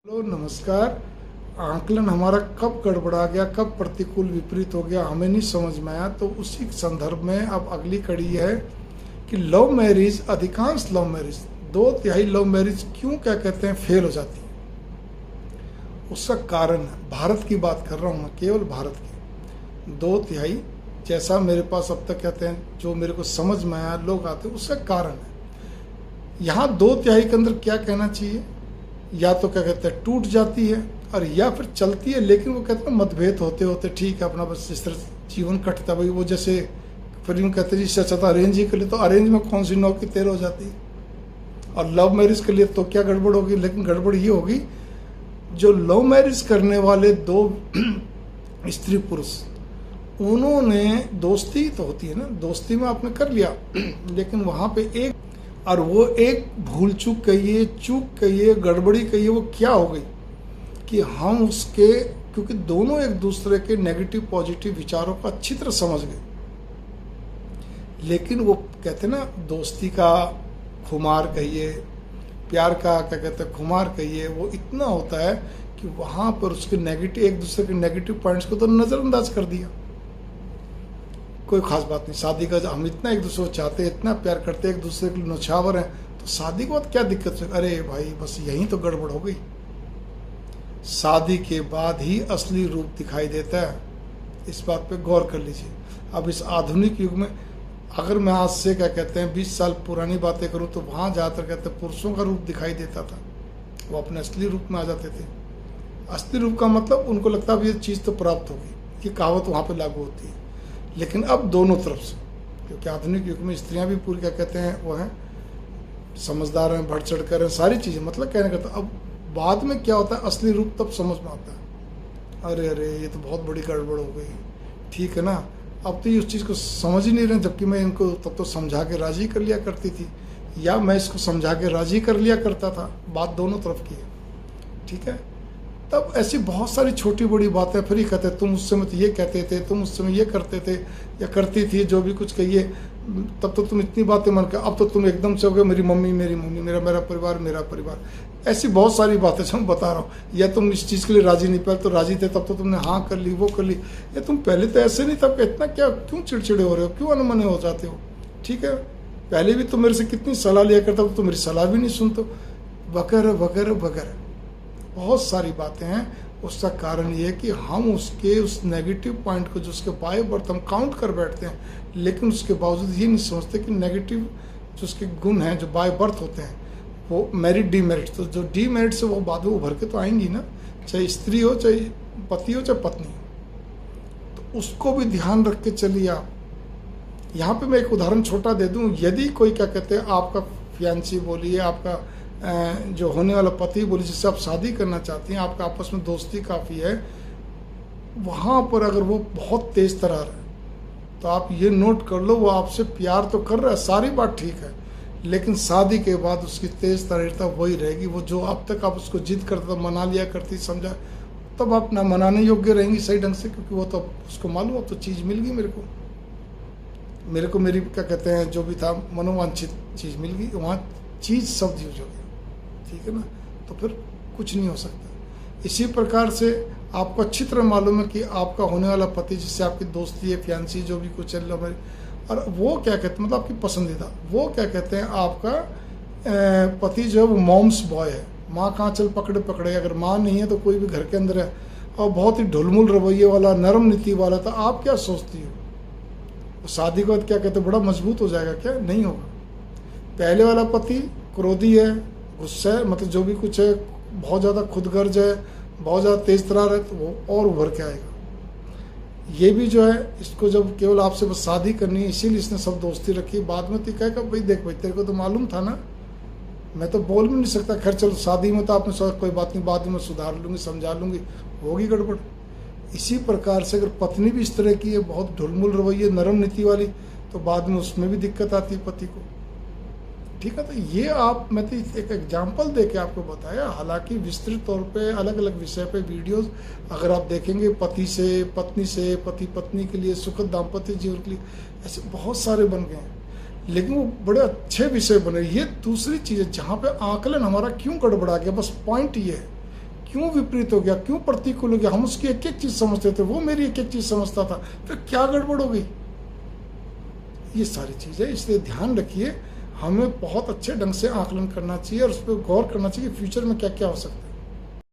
Hello नमस्कार। आकलन हमारा कब गड़बड़ा गया, कब प्रतिकूल विपरीत हो गया, हमें नहीं समझ में आया। तो उसी संदर्भ में अब अगली कड़ी है कि लव मैरिज, अधिकांश लव मैरिज, 2/3 लव मैरिज क्यों क्या कहते हैं फेल हो जाती है। उसका कारण है, भारत की बात कर रहा हूँ मैं, केवल भारत की। 2/3 जैसा मेरे पास अब तक कहते हैं, जो मेरे को समझ में आया लोग आते हैं, उसका कारण है। यहाँ 2/3 के अंदर क्या कहना चाहिए, या तो क्या कहते हैं टूट जाती है, और या फिर चलती है, लेकिन वो कहते हैं मतभेद होते होते ठीक है अपना बस इस तरह जीवन कटता है। भाई वो जैसे फिर यूँ कहते हैं जिससे अच्छा था अरेंज ही कर ले, तो अरेंज में कौन सी 9 की 13 हो जाती है। और लव मैरिज के लिए तो क्या गड़बड़ होगी, लेकिन गड़बड़ ये होगी जो लव मैरिज करने वाले दो स्त्री पुरुष, उन्होंने दोस्ती तो होती है ना, दोस्ती में आपने कर लिया, लेकिन वहाँ पे एक, और वो एक भूल चूक कहिए, चूक कहिए, गड़बड़ी कहिए, वो क्या हो गई कि हम उसके, क्योंकि दोनों एक दूसरे के नेगेटिव पॉजिटिव विचारों को अच्छी तरह समझ गए, लेकिन वो कहते हैं ना दोस्ती का खुमार कहिए, प्यार का क्या कहते हैं खुमार कहिए, वो इतना होता है कि वहाँ पर उसके नेगेटिव, एक दूसरे के नेगेटिव पॉइंट्स को तो नज़रअंदाज कर दिया। कोई खास बात नहीं, शादी का हम इतना एक दूसरे को चाहते हैं, इतना प्यार करते हैं, एक दूसरे के लिए नौछावर हैं, तो शादी के बाद क्या दिक्कत है। अरे भाई बस यहीं तो गड़बड़ हो गई। शादी के बाद ही असली रूप दिखाई देता है, इस बात पे गौर कर लीजिए। अब इस आधुनिक युग में अगर मैं आज से क्या कहते हैं 20 साल पुरानी बातें करूं, तो वहाँ ज़्यादातर कहते हैं पुरुषों का रूप दिखाई देता था, वो अपने असली रूप में आ जाते थे। असली रूप का मतलब उनको लगता है ये चीज़ तो प्राप्त होगी, ये कहावत वहाँ पर लागू होती है। लेकिन अब दोनों तरफ से, क्योंकि आधुनिक युग में स्त्रियां भी पूरी क्या कहते हैं वो हैं समझदार हैं, बढ़ चढ़ कर हैं, सारी चीज़ें, मतलब कहने का तो अब बाद में क्या होता है असली रूप तब समझ में आता है। अरे अरे ये तो बहुत बड़ी गड़बड़ हो गई, ठीक है ना। अब तो ये उस चीज़ को समझ ही नहीं रहे, जबकि मैं इनको तब तो समझा के राजी कर लिया करती थी, या मैं इसको समझा के राजी कर लिया करता था। बात दोनों तरफ की है, ठीक है। तब ऐसी बहुत सारी छोटी बड़ी बातें, फिर ही कहते तुम उस समय तो ये कहते थे, तुम उस समय ये करते थे या करती थी, जो भी कुछ कहिए, तब तो तुम इतनी बातें मन कर, अब तो तुम एकदम से हो गए मेरी मम्मी, मेरा परिवार, मेरा परिवार। ऐसी बहुत सारी बातें जो मैं बता रहा हूँ। या तुम इस चीज़ के लिए राजी नहीं, पहले तो राजी थे, तब तो तुमने हाँ कर ली, वो कर ली, या तुम पहले तो ऐसे नहीं, तब इतना क्या, क्यों चिड़चिड़े हो रहे हो, क्यों अनमने हो जाते हो, ठीक है। पहले भी तो मेरे से कितनी सलाह लिया करता, तो मेरी सलाह भी नहीं सुनते, वगैरह वगैरह वगैरह बहुत सारी बातें हैं। उसका कारण ये है कि हम उसके उस नेगेटिव पॉइंट को, जो उसके बाय बर्थ हम काउंट कर बैठते हैं, लेकिन उसके बावजूद ये नहीं समझते कि नेगेटिव जो उसके गुण हैं, जो बाय बर्थ होते हैं, वो मेरिट डीमेरिट, तो जो डीमेरिट से वो बाद में उभर के तो आएंगी ना, चाहे स्त्री हो, चाहे पति हो, चाहे पत्नी हो, तो उसको भी ध्यान रख के चलिए आप। यहाँ पे मैं एक उदाहरण छोटा दे दूँ, यदि कोई क्या कहते हैं आपका फियांसी बोलिए, आपका जो होने वाला पति बोली, जिससे आप शादी करना चाहती हैं, आपका आपस में दोस्ती काफ़ी है, वहाँ पर अगर वो बहुत तेज तरार है, तो आप ये नोट कर लो, वो आपसे प्यार तो कर रहा है, सारी बात ठीक है, लेकिन शादी के बाद उसकी तेज तरारता वही रहेगी। वो जो अब तक आप उसको जिद करता, मना लिया करती, समझा, तब आप ना मनाने योग्य रहेंगी सही ढंग से, क्योंकि वो तो उसको मालूम, अब तो चीज़ मिल गई मेरे को मेरी क्या कहते हैं जो भी था मनोवांछित चीज़ मिल गई, वहाँ चीज़ शब्द यूज हो गया, ठीक है ना। तो फिर कुछ नहीं हो सकता। इसी प्रकार से आपको अच्छी तरह मालूम है कि आपका होने वाला पति, जिससे आपकी दोस्ती है, फियांसी, जो भी कुछ चल रहा है, और वो क्या कहते हैं, मतलब आपकी पसंदीदा, वो क्या कहते हैं आपका पति जो है वो मॉम्स बॉय है, माँ कहाँ चल पकड़े पकड़े, अगर माँ नहीं है तो कोई भी घर के अंदर है, और बहुत ही ढुलमुल रवैये वाला, नरम नीति वाला, तो आप क्या सोचती हो, शादी के बाद क्या कहते हैं बड़ा मजबूत हो जाएगा, क्या नहीं होगा। पहले वाला पति क्रोधी है, गुस्सा है, मतलब जो भी कुछ है, बहुत ज़्यादा खुदगर्ज है, बहुत ज़्यादा तेज तरार है, तो वो और उभर के आएगा। ये भी जो है, इसको जब केवल आपसे बस शादी करनी है, इसीलिए इसने सब दोस्ती रखी, बाद में तो कहेगा भाई देख भाई तेरे को तो मालूम था ना, मैं तो बोल भी नहीं सकता, खैर चलो शादी में तो आपने सोचा कोई बात नहीं, बाद में सुधार लूँगी, समझा लूँगी, होगी गड़बड़। इसी प्रकार से अगर पत्नी भी इस तरह की है, बहुत ढुलमुल रवैये, नरम नीति वाली, तो बाद में उसमें भी दिक्कत आती है पति को, ठीक है। तो ये आप, मैं तो एक एग्जाम्पल दे के आपको बताया, हालांकि विस्तृत तौर पे अलग अलग विषय पे वीडियोस अगर आप देखेंगे, पति से, पत्नी से, पति पत्नी के लिए, सुखद दाम्पत्य जीवन के लिए, ऐसे बहुत सारे बन गए हैं, लेकिन वो बड़े अच्छे विषय बने। ये दूसरी चीज़ है जहाँ पे आकलन हमारा क्यों गड़बड़ा गया, बस पॉइंट ये है क्यों विपरीत हो गया, क्यों प्रतिकूल हो गया, हम उसकी एक एक चीज समझते थे, वो मेरी एक एक चीज समझता था, फिर क्या गड़बड़ हो गई। ये सारी चीजें, इसलिए ध्यान रखिए, हमें बहुत अच्छे ढंग से आकलन करना चाहिए और उस पर गौर करना चाहिए कि फ्यूचर में क्या क्या हो सकता है।